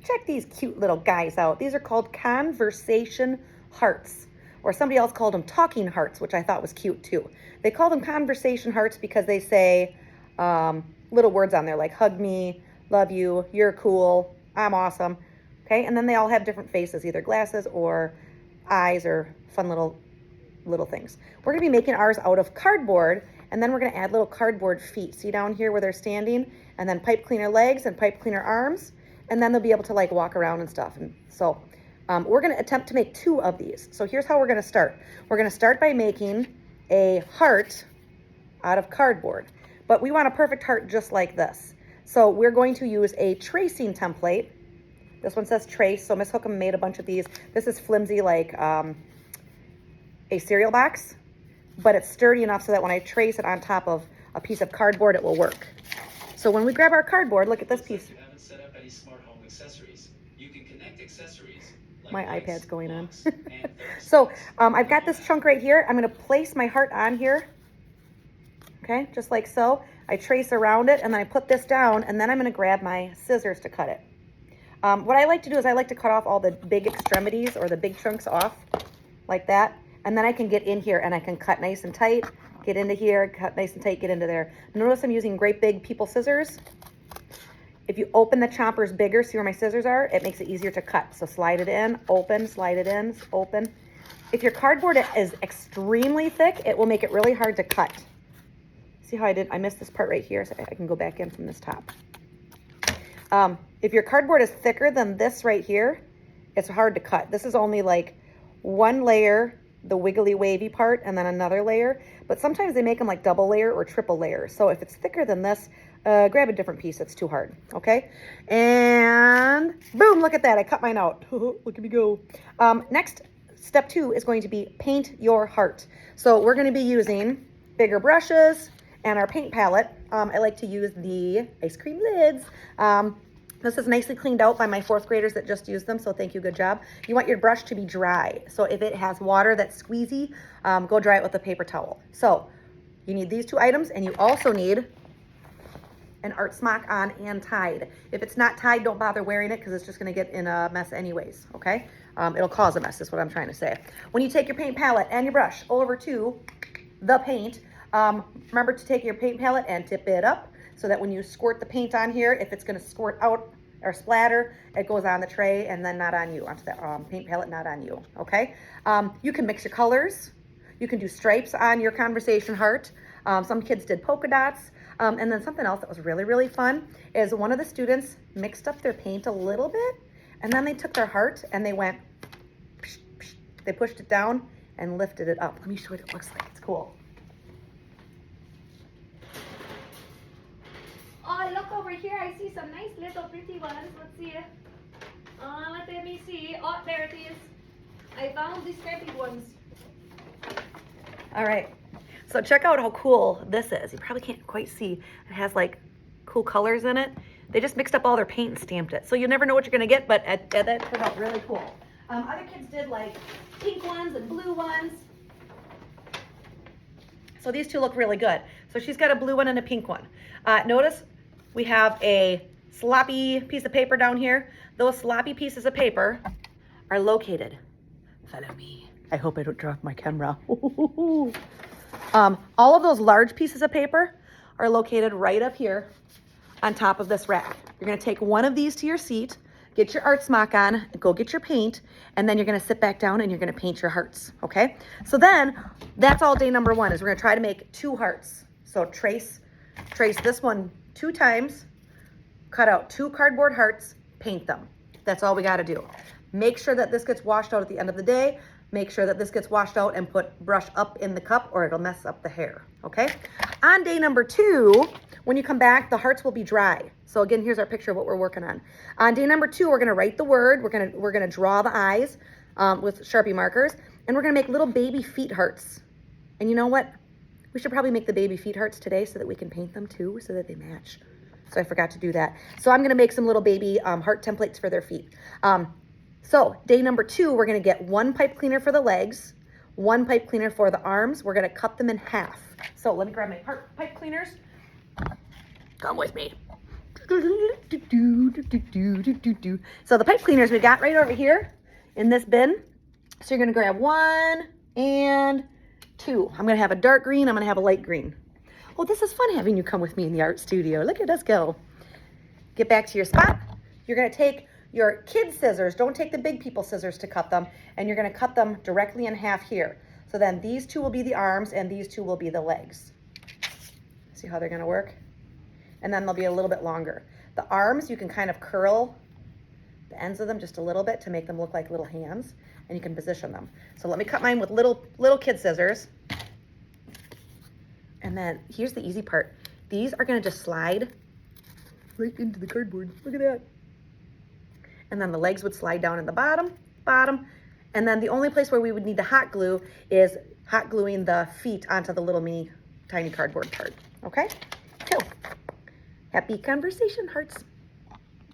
Check these cute little guys out. These are called conversation hearts, or somebody else called them talking hearts, which I thought was cute too. They call them conversation hearts because they say little words on there like hug me, love you, you're cool, I'm awesome. Okay, and then they all have different faces, either glasses or eyes or fun little things. We're gonna be making ours out of cardboard, and then we're gonna add little cardboard feet. See down here where they're standing, and then pipe cleaner legs and pipe cleaner arms, and then they'll be able to like walk around and stuff. And so we're gonna attempt to make 2 of these. So here's how we're gonna start. We're gonna start by making a heart out of cardboard, but we want a perfect heart just like this. So we're going to use a tracing template. This one says trace, so Miss Hookham made a bunch of these. This is flimsy like a cereal box, but it's sturdy enough so that when I trace it on top of a piece of cardboard, it will work. So when we grab our cardboard, look at this piece. You haven't set up any smart home accessories. You can connect accessories. Like My lights, iPad's going on. locks, and So I've got this chunk right here. I'm gonna place my heart on here. Okay, just like so. I trace around it and then I put this down, and then I'm gonna grab my scissors to cut it. What I like to do is I like to cut off all the big extremities or the big chunks off like that. And then I can get in here and I can cut nice and tight, get into here, cut nice and tight, get into there. Notice I'm using great big people scissors. If you open the choppers bigger, see where my scissors are, it makes it easier to cut. So slide it in, open, slide it in, open. If your cardboard is extremely thick, it will make it really hard to cut. See how I missed this part right here, so I can go back in from this top. If your cardboard is thicker than this right here, it's hard to cut. This is only like 1 layer, the wiggly wavy part, and then another layer. But sometimes they make them like double layer or triple layer. So if it's thicker than this, grab a different piece. It's too hard, okay? And boom, look at that. I cut mine out. Look at me go. Next, step 2 is going to be paint your heart. So we're gonna be using bigger brushes and our paint palette. I like to use the ice cream lids. This is nicely cleaned out by my 4th graders that just used them, so thank you, good job. You want your brush to be dry. So if it has water that's squeezy, go dry it with a paper towel. So you need these 2 items, and you also need an art smock on and tied. If it's not tied, don't bother wearing it because it's just gonna get in a mess anyways, okay? It'll cause a mess is what I'm trying to say. When you take your paint palette and your brush over to the paint, remember to take your paint palette and tip it up so that when you squirt the paint on here, if it's gonna squirt out or splatter, it goes on the tray and then not on you, onto the paint palette, not on you, okay? You can mix your colors. You can do stripes on your conversation heart. Some kids did polka dots. And then something else that was really, really fun is one of the students mixed up their paint a little bit, and then they took their heart and they went, psh, psh, they pushed it down and lifted it up. Let me show you what it looks like. It's cool. Oh, look over here. I see some nice little pretty ones. Let's see. Let me see. Oh, there it is. I found these stripy ones. All right. So check out how cool this is. You probably can't quite see. It has like cool colors in it. They just mixed up all their paint and stamped it. So you never know what you're gonna get, but that turned out really cool. Other kids did like pink ones and blue ones. So these 2 look really good. So she's got a blue one and a pink one. Notice we have a sloppy piece of paper down here. Those sloppy pieces of paper are located. Follow me. I hope I don't drop my camera. All of those large pieces of paper are located right up here on top of this rack. You're gonna take one of these to your seat, get your art smock on, go get your paint, and then you're gonna sit back down and you're gonna paint your hearts, okay? So then, that's all day number 1 is we're gonna try to make 2 hearts. So trace this one 2 times, cut out 2 cardboard hearts, paint them. That's all we gotta do. Make sure that this gets washed out at the end of the day. Make sure that this gets washed out and put brush up in the cup or it'll mess up the hair, okay? On day number 2, when you come back, the hearts will be dry. So again, here's our picture of what we're working on. On day number 2, we're gonna write the word. We're gonna draw the eyes with Sharpie markers, and we're gonna make little baby feet hearts. And you know what? We should probably make the baby feet hearts today so that we can paint them too, so that they match. So I forgot to do that. So I'm gonna make some little baby heart templates for their feet. So day number 2, we're gonna get 1 pipe cleaner for the legs, 1 pipe cleaner for the arms. We're gonna cut them in half. So let me grab my pipe cleaners. Come with me. So the pipe cleaners we got right over here in this bin. So you're gonna grab 1 and 2. I'm gonna have a dark green, I'm gonna have a light green. Oh, this is fun having you come with me in the art studio. Look at us go. Get back to your spot. You're gonna take your kid scissors, don't take the big people scissors to cut them, and you're gonna cut them directly in half here. So then these 2 will be the arms and these 2 will be the legs. See how they're gonna work? And then they'll be a little bit longer. The arms, you can kind of curl the ends of them just a little bit to make them look like little hands, and you can position them. So let me cut mine with little kid scissors. And then here's the easy part. These are gonna just slide right into the cardboard. Look at that. And then the legs would slide down in the bottom. And then the only place where we would need the hot glue is hot gluing the feet onto the little tiny cardboard part. Okay? Cool. Happy conversation, hearts.